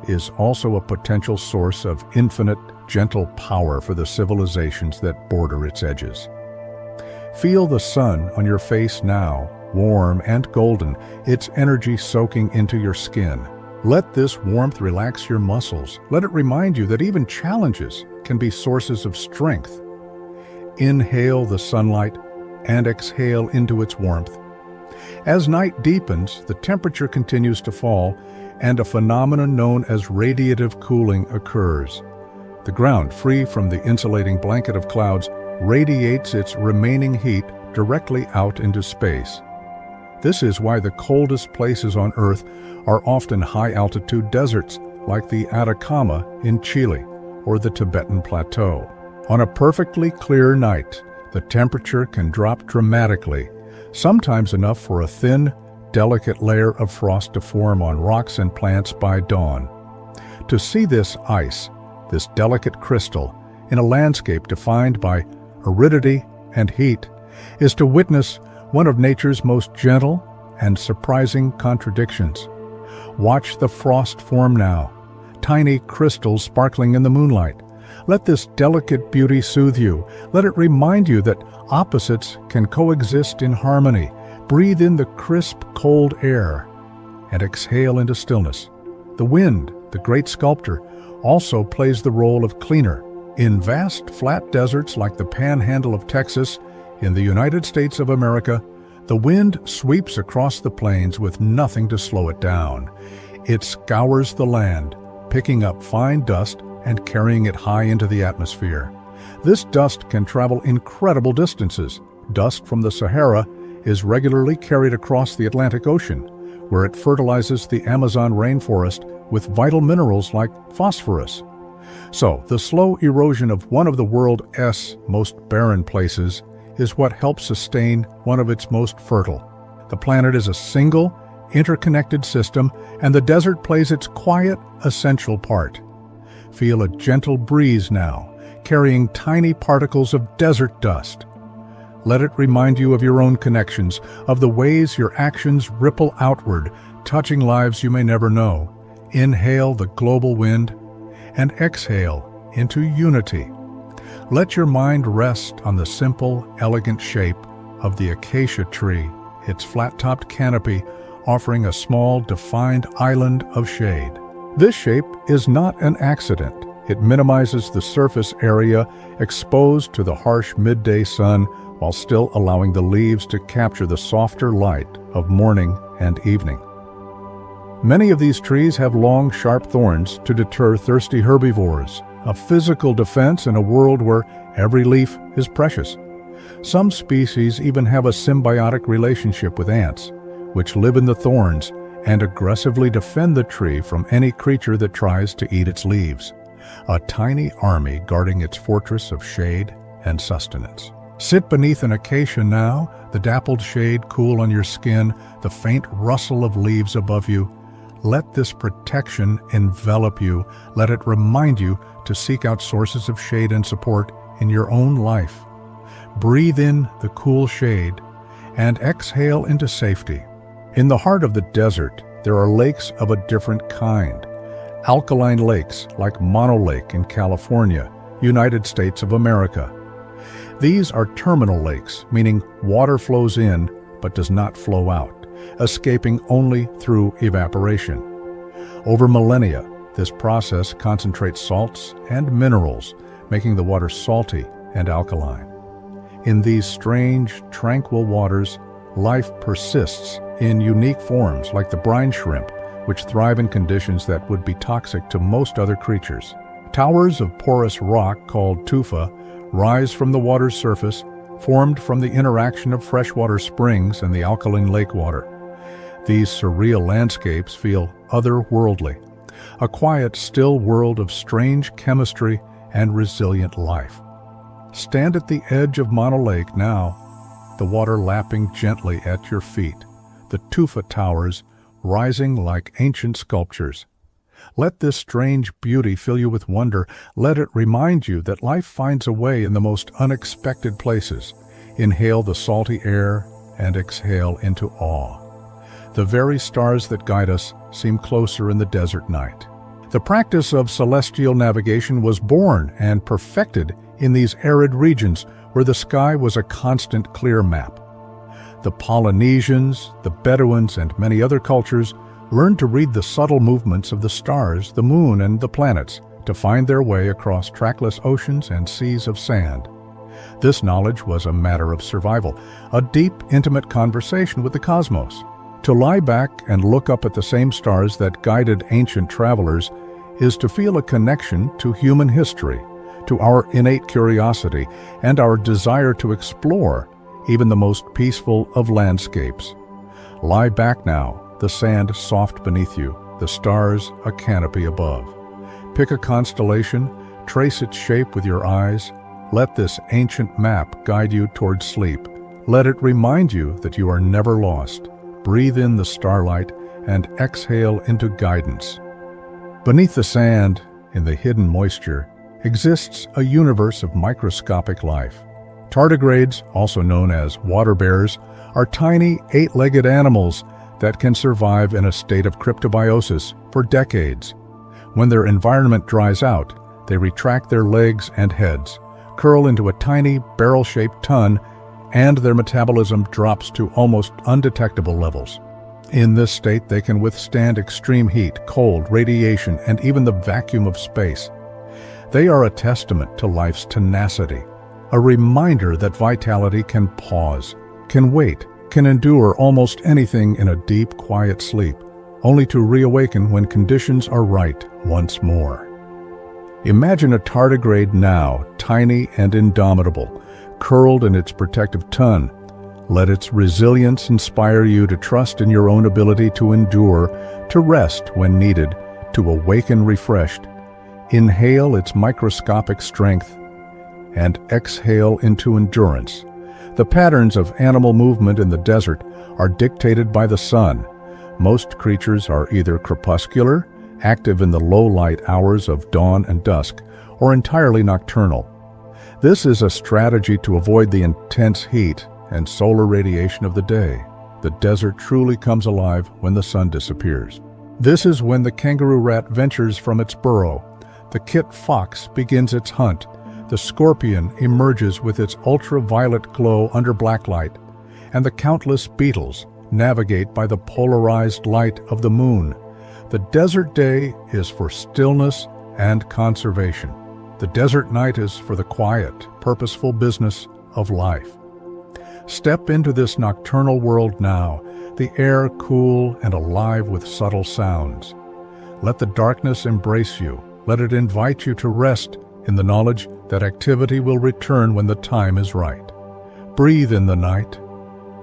is also a potential source of infinite, gentle power for the civilizations that border its edges. Feel the sun on your face now, warm and golden, its energy soaking into your skin. Let this warmth relax your muscles. Let it remind you that even challenges can be sources of strength. Inhale the sunlight and exhale into its warmth. As night deepens, the temperature continues to fall, and a phenomenon known as radiative cooling occurs. The ground, free from the insulating blanket of clouds, radiates its remaining heat directly out into space. This is why the coldest places on Earth are often high-altitude deserts, like the Atacama in Chile or the Tibetan Plateau. On a perfectly clear night, the temperature can drop dramatically, sometimes enough for a thin, delicate layer of frost to form on rocks and plants by dawn. To see this ice, this delicate crystal, in a landscape defined by aridity and heat, is to witness one of nature's most gentle and surprising contradictions. Watch the frost form now, tiny crystals sparkling in the moonlight. Let this delicate beauty soothe you. Let it remind you that opposites can coexist in harmony. Breathe in the crisp, cold air and exhale into stillness. The wind, the great sculptor, also plays the role of cleaner. In vast, flat deserts like the Panhandle of Texas, in the United States of America, the wind sweeps across the plains with nothing to slow it down. It scours the land, picking up fine dust and carrying it high into the atmosphere. This dust can travel incredible distances. Dust from the Sahara is regularly carried across the Atlantic Ocean, where it fertilizes the Amazon rainforest with vital minerals like phosphorus. So, the slow erosion of one of the world's most barren places is what helps sustain one of its most fertile. The planet is a single, interconnected system, and the desert plays its quiet, essential part. Feel a gentle breeze now, carrying tiny particles of desert dust. Let it remind you of your own connections, of the ways your actions ripple outward, touching lives you may never know. Inhale the global wind and exhale into unity. Let your mind rest on the simple, elegant shape of the acacia tree, its flat-topped canopy offering a small, defined island of shade. This shape is not an accident. It minimizes the surface area exposed to the harsh midday sun while still allowing the leaves to capture the softer light of morning and evening. Many of these trees have long, sharp thorns to deter thirsty herbivores, a physical defense in a world where every leaf is precious. Some species even have a symbiotic relationship with ants, which live in the thorns and aggressively defend the tree from any creature that tries to eat its leaves. A tiny army guarding its fortress of shade and sustenance. Sit beneath an acacia now, the dappled shade cool on your skin, the faint rustle of leaves above you. Let this protection envelop you. Let it remind you to seek out sources of shade and support in your own life. Breathe in the cool shade and exhale into safety. In the heart of the desert, there are lakes of a different kind. Alkaline lakes like Mono Lake in California, United States of America. These are terminal lakes, meaning water flows in but does not flow out, escaping only through evaporation. Over millennia, this process concentrates salts and minerals, making the water salty and alkaline. In these strange, tranquil waters, life persists in unique forms like the brine shrimp, which thrive in conditions that would be toxic to most other creatures. Towers of porous rock called tufa rise from the water's surface, formed from the interaction of freshwater springs and the alkaline lake water. These surreal landscapes feel otherworldly, a quiet, still world of strange chemistry and resilient life. Stand at the edge of Mono Lake now, the water lapping gently at your feet, the tufa towers rising like ancient sculptures. Let this strange beauty fill you with wonder. Let it remind you that life finds a way in the most unexpected places. Inhale the salty air and exhale into awe. The very stars that guide us seem closer in the desert night. The practice of celestial navigation was born and perfected in these arid regions where the sky was a constant clear map. The Polynesians, the Bedouins, and many other cultures learned to read the subtle movements of the stars, the moon, and the planets to find their way across trackless oceans and seas of sand. This knowledge was a matter of survival, a deep, intimate conversation with the cosmos. To lie back and look up at the same stars that guided ancient travelers is to feel a connection to human history, to our innate curiosity, and our desire to explore even the most peaceful of landscapes. Lie back now, the sand soft beneath you, the stars a canopy above. Pick a constellation, trace its shape with your eyes. Let this ancient map guide you towards sleep. Let it remind you that you are never lost. Breathe in the starlight and exhale into guidance. Beneath the sand, in the hidden moisture, exists a universe of microscopic life. Tardigrades, also known as water bears, are tiny, eight-legged animals that can survive in a state of cryptobiosis for decades. When their environment dries out, they retract their legs and heads, curl into a tiny, barrel-shaped ton, and their metabolism drops to almost undetectable levels. In this state, they can withstand extreme heat, cold, radiation, and even the vacuum of space. They are a testament to life's tenacity, a reminder that vitality can pause, can wait, can endure almost anything in a deep, quiet sleep, only to reawaken when conditions are right once more. Imagine a tardigrade now, tiny and indomitable, curled in its protective ton. Let its resilience inspire you to trust in your own ability to endure, to rest when needed, to awaken refreshed. Inhale its microscopic strength and exhale into endurance. The patterns of animal movement in the desert are dictated by the sun. Most creatures are either crepuscular, active in the low-light hours of dawn and dusk, or entirely nocturnal. This is a strategy to avoid the intense heat and solar radiation of the day. The desert truly comes alive when the sun disappears. This is when the kangaroo rat ventures from its burrow, the kit fox begins its hunt, the scorpion emerges with its ultraviolet glow under blacklight, and the countless beetles navigate by the polarized light of the moon. The desert day is for stillness and conservation. The desert night is for the quiet, purposeful business of life. Step into this nocturnal world now. the air cool and alive with subtle sounds. Let the darkness embrace you. Let it invite you to rest in the knowledge that activity will return when the time is right. Breathe in the night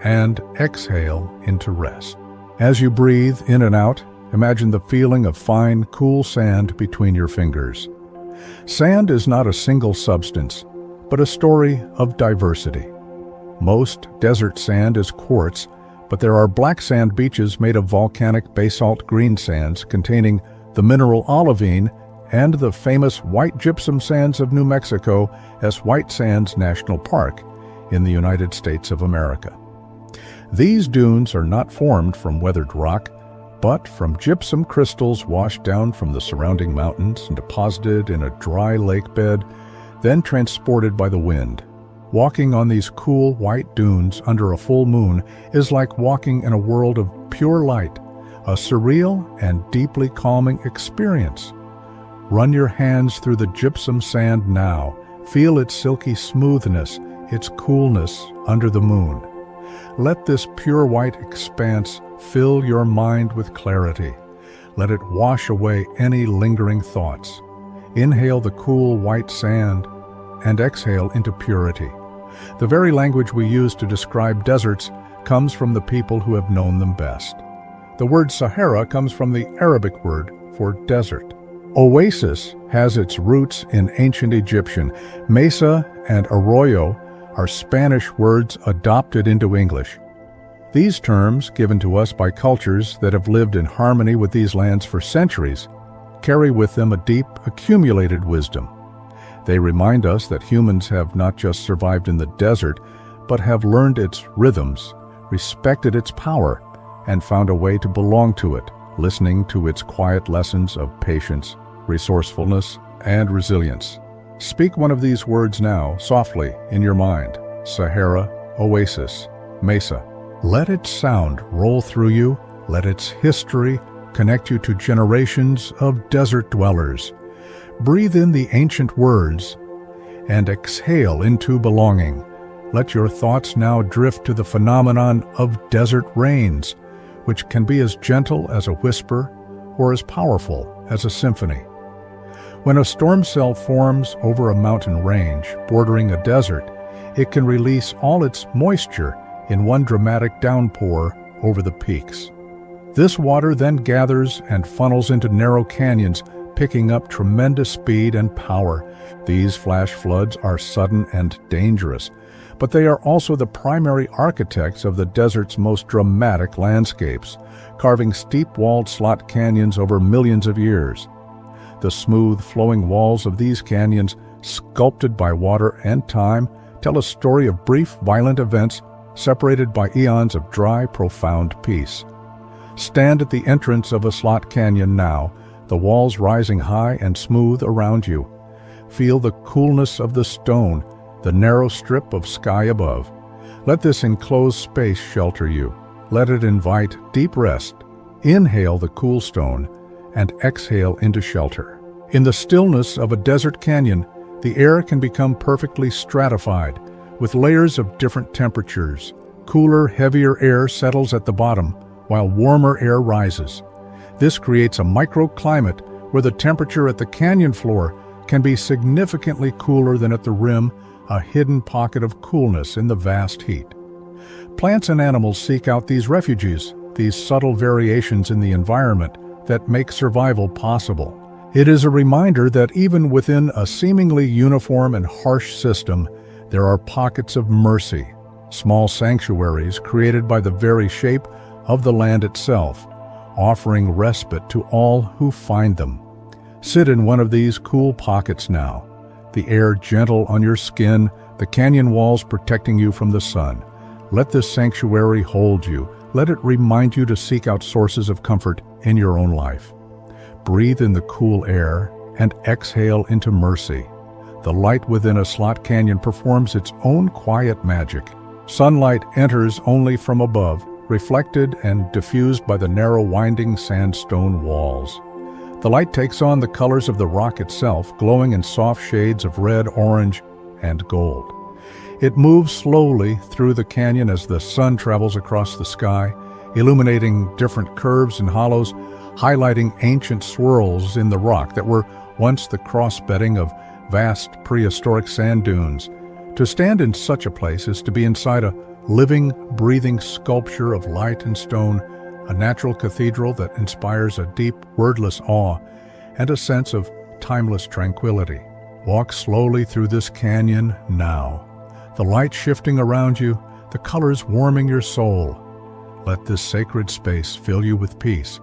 and exhale into rest. As you breathe in and out, imagine the feeling of fine, cool sand between your fingers. Sand is not a single substance, but a story of diversity. Most desert sand is quartz, but there are black sand beaches made of volcanic basalt green sands containing the mineral olivine and the famous white gypsum sands of New Mexico as White Sands National Park in the United States of America. These dunes are not formed from weathered rock, but from gypsum crystals washed down from the surrounding mountains and deposited in a dry lake bed, then transported by the wind. Walking on these cool white dunes under a full moon is like walking in a world of pure light, a surreal and deeply calming experience. Run your hands through the gypsum sand now. Feel its silky smoothness, its coolness under the moon. Let this pure white expanse fill your mind with clarity. Let it wash away any lingering thoughts. Inhale the cool white sand and exhale into purity. The very language we use to describe deserts comes from the people who have known them best. The word Sahara comes from the Arabic word for desert. Oasis has its roots in ancient Egyptian. Mesa and arroyo are Spanish words adopted into English. These terms, given to us by cultures that have lived in harmony with these lands for centuries, carry with them a deep, accumulated wisdom. They remind us that humans have not just survived in the desert, but have learned its rhythms, respected its power, and found a way to belong to it, listening to its quiet lessons of patience, resourcefulness, and resilience. Speak one of these words now, softly, in your mind. Sahara, oasis, mesa. Let its sound roll through you. Let its history connect you to generations of desert dwellers. Breathe in the ancient words and exhale into belonging. Let your thoughts now drift to the phenomenon of desert rains, which can be as gentle as a whisper or as powerful as a symphony. When a storm cell forms over a mountain range bordering a desert, it can release all its moisture in one dramatic downpour over the peaks. This water then gathers and funnels into narrow canyons, picking up tremendous speed and power. These flash floods are sudden and dangerous, but they are also the primary architects of the desert's most dramatic landscapes, carving steep-walled slot canyons over millions of years. The smooth, flowing walls of these canyons, sculpted by water and time, tell a story of brief, violent events separated by eons of dry, profound peace. Stand at the entrance of a slot canyon now, the walls rising high and smooth around you. Feel the coolness of the stone, the narrow strip of sky above. Let this enclosed space shelter you. Let it invite deep rest. Inhale the cool stone and exhale into shelter. In the stillness of a desert canyon, the air can become perfectly stratified, with layers of different temperatures. Cooler, heavier air settles at the bottom, while warmer air rises. This creates a microclimate where the temperature at the canyon floor can be significantly cooler than at the rim, a hidden pocket of coolness in the vast heat. Plants and animals seek out these refuges, these subtle variations in the environment that make survival possible. It is a reminder that even within a seemingly uniform and harsh system, there are pockets of mercy, small sanctuaries created by the very shape of the land itself, offering respite to all who find them. Sit in one of these cool pockets now, the air gentle on your skin, the canyon walls protecting you from the sun. Let this sanctuary hold you. Let it remind you to seek out sources of comfort in your own life. Breathe in the cool air and exhale into mercy. The light within a slot canyon performs its own quiet magic. Sunlight enters only from above, reflected and diffused by the narrow winding sandstone walls. The light takes on the colors of the rock itself, glowing in soft shades of red, orange, and gold. It moves slowly through the canyon as the sun travels across the sky, illuminating different curves and hollows, highlighting ancient swirls in the rock that were once the cross-bedding of vast prehistoric sand dunes. To stand in such a place is to be inside a living, breathing sculpture of light and stone, a natural cathedral that inspires a deep, wordless awe and a sense of timeless tranquility. Walk slowly through this canyon now, the light shifting around you, the colors warming your soul. Let this sacred space fill you with peace.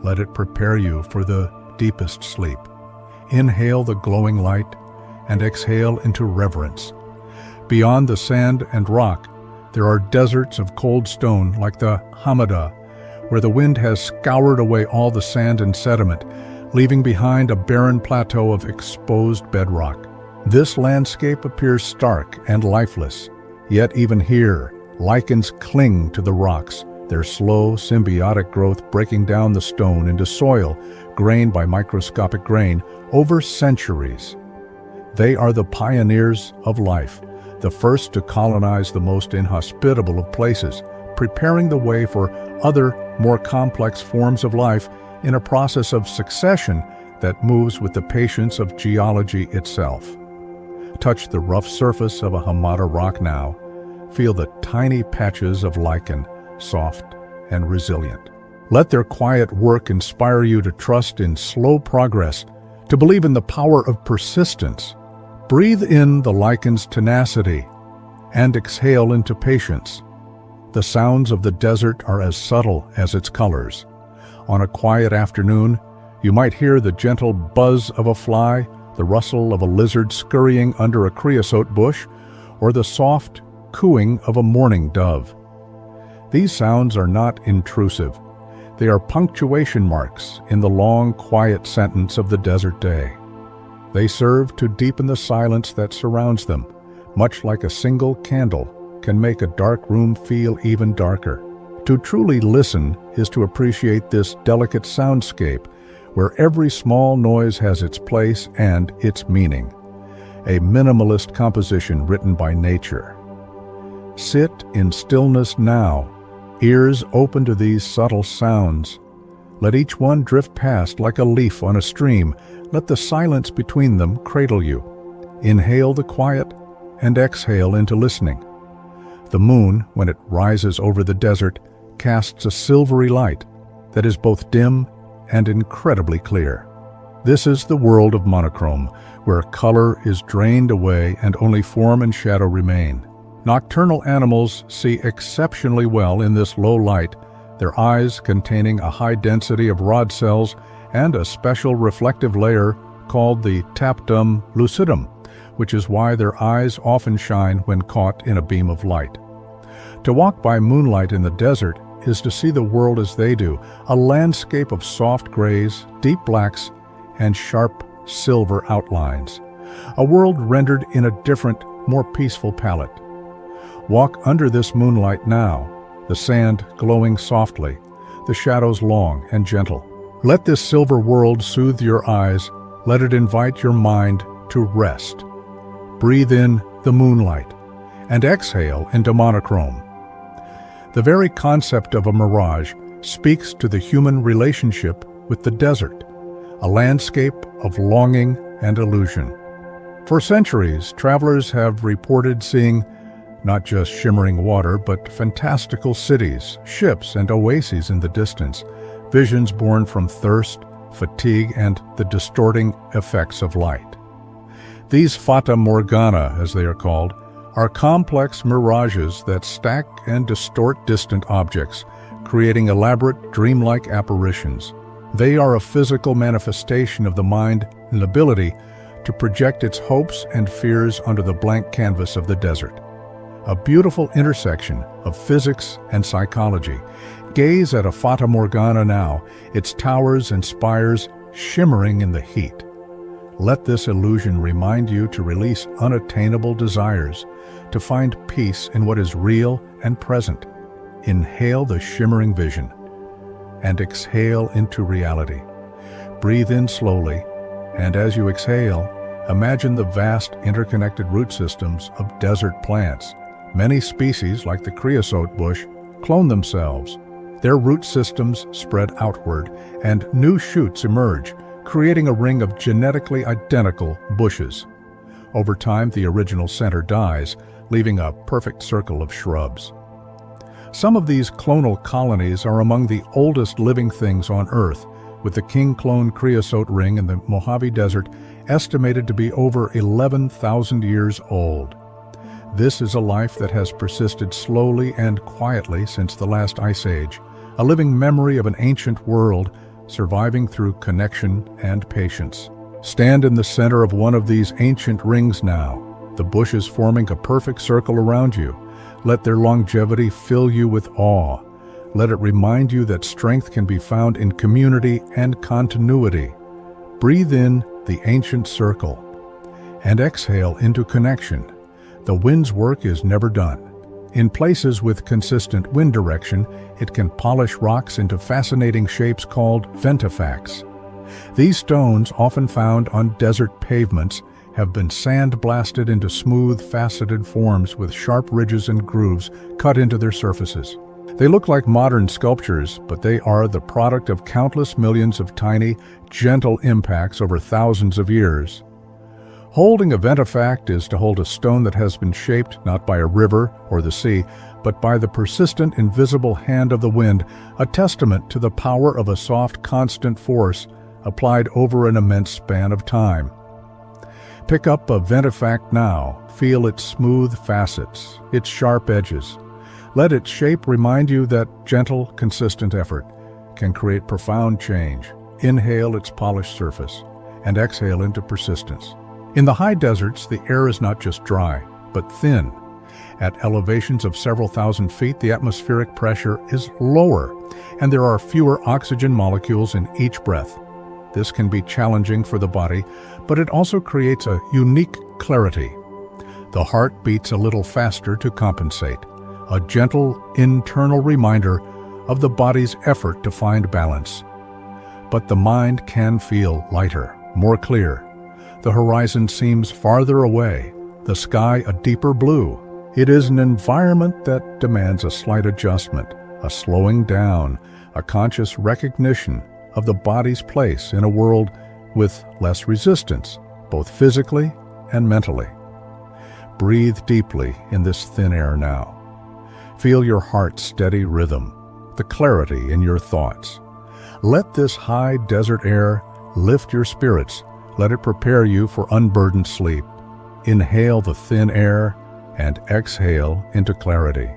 Let it prepare you for the deepest sleep. Inhale the glowing light and exhale into reverence. Beyond the sand and rock, there are deserts of cold stone like the Hamada, where the wind has scoured away all the sand and sediment, leaving behind a barren plateau of exposed bedrock. This landscape appears stark and lifeless, yet even here, lichens cling to the rocks, their slow, symbiotic growth breaking down the stone into soil, grain by microscopic grain, over centuries. They are the pioneers of life, the first to colonize the most inhospitable of places, preparing the way for other, more complex forms of life in a process of succession that moves with the patience of geology itself. Touch the rough surface of a Hamada rock now. Feel the tiny patches of lichen, soft and resilient. Let their quiet work inspire you to trust in slow progress, to believe in the power of persistence. Breathe in the lichen's tenacity and exhale into patience. The sounds of the desert are as subtle as its colors. On a quiet afternoon, you might hear the gentle buzz of a fly, the rustle of a lizard scurrying under a creosote bush, or the soft cooing of a mourning dove. These sounds are not intrusive. They are punctuation marks in the long, quiet sentence of the desert day. They serve to deepen the silence that surrounds them, much like a single candle can make a dark room feel even darker. To truly listen is to appreciate this delicate soundscape, where every small noise has its place and its meaning. A minimalist composition written by nature. Sit in stillness now, ears open to these subtle sounds. Let each one drift past like a leaf on a stream. Let the silence between them cradle you. Inhale the quiet and exhale into listening. The moon, when it rises over the desert, casts a silvery light that is both dim and incredibly clear. This is the world of monochrome, where color is drained away and only form and shadow remain. Nocturnal animals see exceptionally well in this low light, their eyes containing a high density of rod cells and a special reflective layer called the tapetum lucidum, which is why their eyes often shine when caught in a beam of light. To walk by moonlight in the desert is to see the world as they do, a landscape of soft grays, deep blacks, and sharp silver outlines. A world rendered in a different, more peaceful palette. Walk under this moonlight now, the sand glowing softly, the shadows long and gentle. Let this silver world soothe your eyes, let it invite your mind to rest. Breathe in the moonlight and exhale into monochrome. The very concept of a mirage speaks to the human relationship with the desert, a landscape of longing and illusion. For centuries, travelers have reported seeing not just shimmering water, but fantastical cities, ships, and oases in the distance, visions born from thirst, fatigue, and the distorting effects of light. These fata morgana, as they are called, are complex mirages that stack and distort distant objects, creating elaborate, dreamlike apparitions. They are a physical manifestation of the mind and ability to project its hopes and fears onto the blank canvas of the desert. A beautiful intersection of physics and psychology. Gaze at a fata morgana now, its towers and spires shimmering in the heat. Let this illusion remind you to release unattainable desires, to find peace in what is real and present. Inhale the shimmering vision and exhale into reality. Breathe in slowly, and as you exhale, imagine the vast interconnected root systems of desert plants. Many species, like the creosote bush, clone themselves, Their root systems spread outward, and new shoots emerge, creating a ring of genetically identical bushes. Over time, the original center dies, leaving a perfect circle of shrubs. Some of these clonal colonies are among the oldest living things on Earth, with the king clone creosote ring in the Mojave Desert estimated to be over 11,000 years old. This is a life that has persisted slowly and quietly since the last ice age, a living memory of an ancient world surviving through connection and patience. Stand in the center of one of these ancient rings now, the bushes forming a perfect circle around you. Let their longevity fill you with awe. Let it remind you that strength can be found in community and continuity. Breathe in the ancient circle and exhale into connection. The wind's work is never done. In places with consistent wind direction, it can polish rocks into fascinating shapes called ventifacts. These stones, often found on desert pavements, have been sandblasted into smooth, faceted forms with sharp ridges and grooves cut into their surfaces. They look like modern sculptures, but they are the product of countless millions of tiny, gentle impacts over thousands of years. Holding a ventifact is to hold a stone that has been shaped not by a river or the sea, but by the persistent, invisible hand of the wind, a testament to the power of a soft, constant force applied over an immense span of time. Pick up a ventifact now, feel its smooth facets, its sharp edges. Let its shape remind you that gentle, consistent effort can create profound change. Inhale its polished surface and exhale into persistence. In the high deserts, the air is not just dry, but thin. At elevations of several thousand feet, the atmospheric pressure is lower, and there are fewer oxygen molecules in each breath. This can be challenging for the body, but it also creates a unique clarity. The heart beats a little faster to compensate, a gentle internal reminder of the body's effort to find balance. But the mind can feel lighter, more clear. The horizon seems farther away, the sky a deeper blue. It is an environment that demands a slight adjustment, a slowing down, a conscious recognition of the body's place in a world with less resistance, both physically and mentally. Breathe deeply in this thin air now. Feel your heart's steady rhythm, the clarity in your thoughts. Let this high desert air lift your spirits. Let it prepare you for unburdened sleep. Inhale the thin air and exhale into clarity.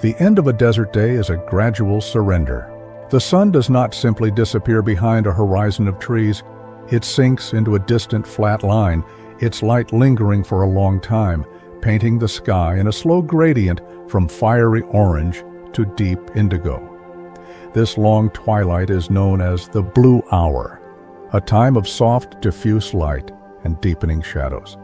The end of a desert day is a gradual surrender. The sun does not simply disappear behind a horizon of trees. It sinks into a distant flat line, its light lingering for a long time, painting the sky in a slow gradient from fiery orange to deep indigo. This long twilight is known as the blue hour, a time of soft, diffuse light and deepening shadows.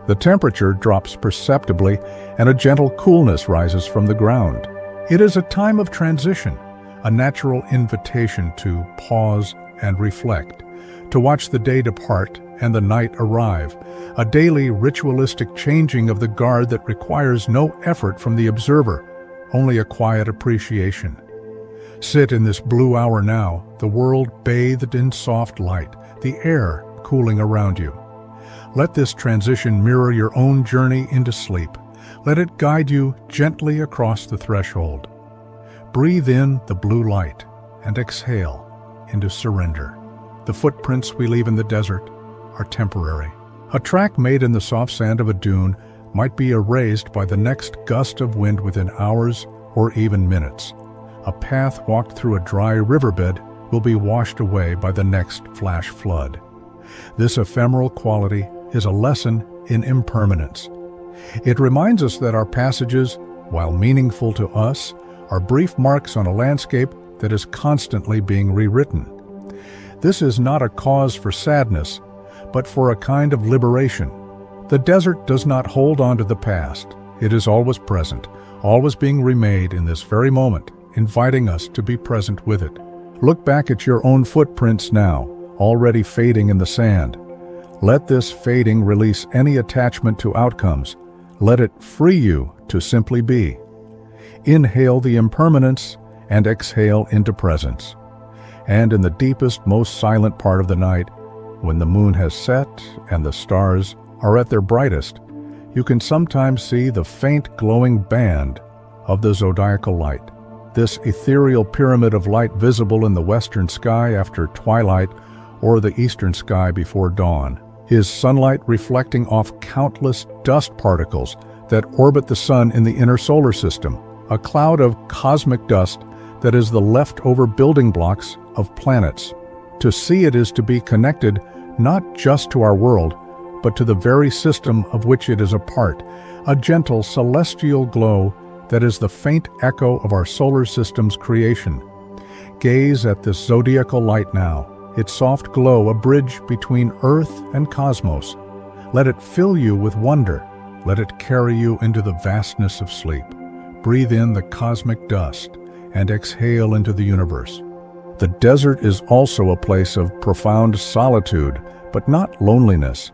The temperature drops perceptibly and a gentle coolness rises from the ground. It is a time of transition, a natural invitation to pause and reflect, to watch the day depart and the night arrive, a daily ritualistic changing of the guard that requires no effort from the observer, only a quiet appreciation. Sit in this blue hour now, the world bathed in soft light, the air cooling around you. Let this transition mirror your own journey into sleep. Let it guide you gently across the threshold. Breathe in the blue light and exhale into surrender. The footprints we leave in the desert are temporary. A track made in the soft sand of a dune might be erased by the next gust of wind within hours or even minutes. A path walked through a dry riverbed will be washed away by the next flash flood. This ephemeral quality is a lesson in impermanence. It reminds us that our passages, while meaningful to us, are brief marks on a landscape that is constantly being rewritten. This is not a cause for sadness, but for a kind of liberation. The desert does not hold on to the past. It is always present, always being remade in this very moment, inviting us to be present with it. Look back at your own footprints now, already fading in the sand. Let this fading release any attachment to outcomes. Let it free you to simply be. Inhale the impermanence and exhale into presence. And in the deepest, most silent part of the night, when the moon has set and the stars are at their brightest, you can sometimes see the faint glowing band of the zodiacal light. This ethereal pyramid of light visible in the western sky after twilight or the eastern sky before dawn is sunlight reflecting off countless dust particles that orbit the sun in the inner solar system, a cloud of cosmic dust that is the leftover building blocks of planets. To see it is to be connected not just to our world, but to the very system of which it is a part, a gentle celestial glow that is the faint echo of our solar system's creation. Gaze at this zodiacal light now, its soft glow a bridge between Earth and cosmos. Let it fill you with wonder. Let it carry you into the vastness of sleep. Breathe in the cosmic dust and exhale into the universe. The desert is also a place of profound solitude, but not loneliness.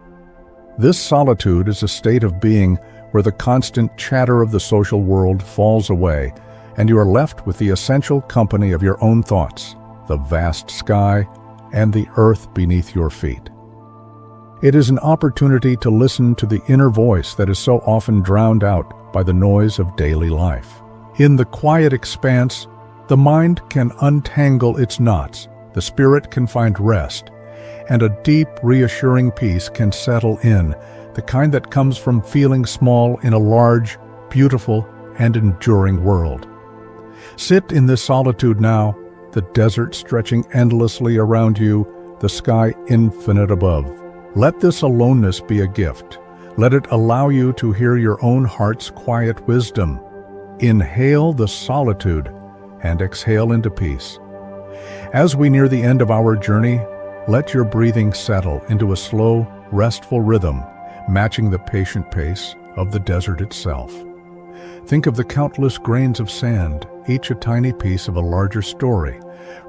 This solitude is a state of being where the constant chatter of the social world falls away, and you are left with the essential company of your own thoughts, the vast sky, and the earth beneath your feet. It is an opportunity to listen to the inner voice that is so often drowned out by the noise of daily life. In the quiet expanse, the mind can untangle its knots, the spirit can find rest, and a deep, reassuring peace can settle in, the kind that comes from feeling small in a large, beautiful, and enduring world. Sit in this solitude now, the desert stretching endlessly around you, the sky infinite above. Let this aloneness be a gift. Let it allow you to hear your own heart's quiet wisdom. Inhale the solitude and exhale into peace. As we near the end of our journey, let your breathing settle into a slow, restful rhythm, matching the patient pace of the desert itself. Think of the countless grains of sand, each a tiny piece of a larger story,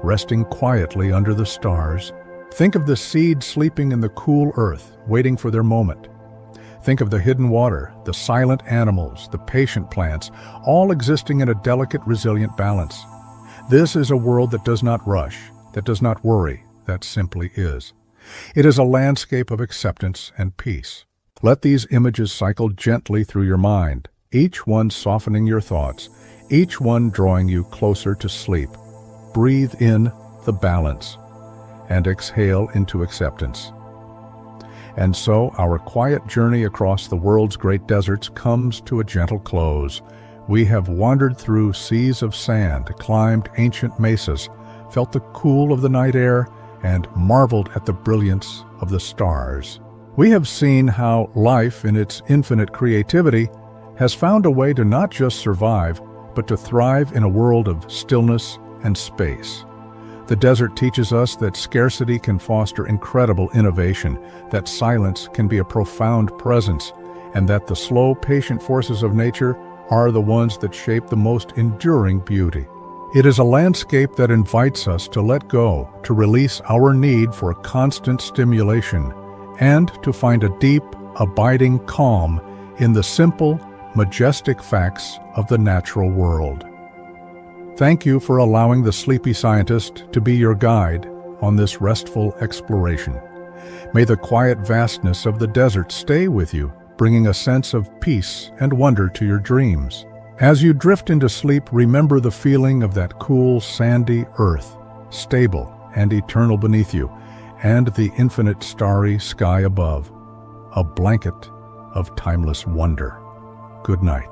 resting quietly under the stars. Think of the seeds sleeping in the cool earth, waiting for their moment. Think of the hidden water, the silent animals, the patient plants, all existing in a delicate, resilient balance. This is a world that does not rush, that does not worry, that simply is. It is a landscape of acceptance and peace. Let these images cycle gently through your mind, each one softening your thoughts, each one drawing you closer to sleep. Breathe in the balance and exhale into acceptance. And so our quiet journey across the world's great deserts comes to a gentle close. We have wandered through seas of sand, climbed ancient mesas, felt the cool of the night air, and marveled at the brilliance of the stars. We have seen how life, in its infinite creativity, has found a way to not just survive, but to thrive in a world of stillness and space. The desert teaches us that scarcity can foster incredible innovation, that silence can be a profound presence, and that the slow, patient forces of nature are the ones that shape the most enduring beauty. It is a landscape that invites us to let go, to release our need for constant stimulation, and to find a deep, abiding calm in the simple, majestic facts of the natural world. Thank you for allowing the Sleepy Scientist to be your guide on this restful exploration. May the quiet vastness of the desert stay with you, bringing a sense of peace and wonder to your dreams. As you drift into sleep, remember the feeling of that cool, sandy earth, stable and eternal beneath you, and the infinite starry sky above, a blanket of timeless wonder. Good night.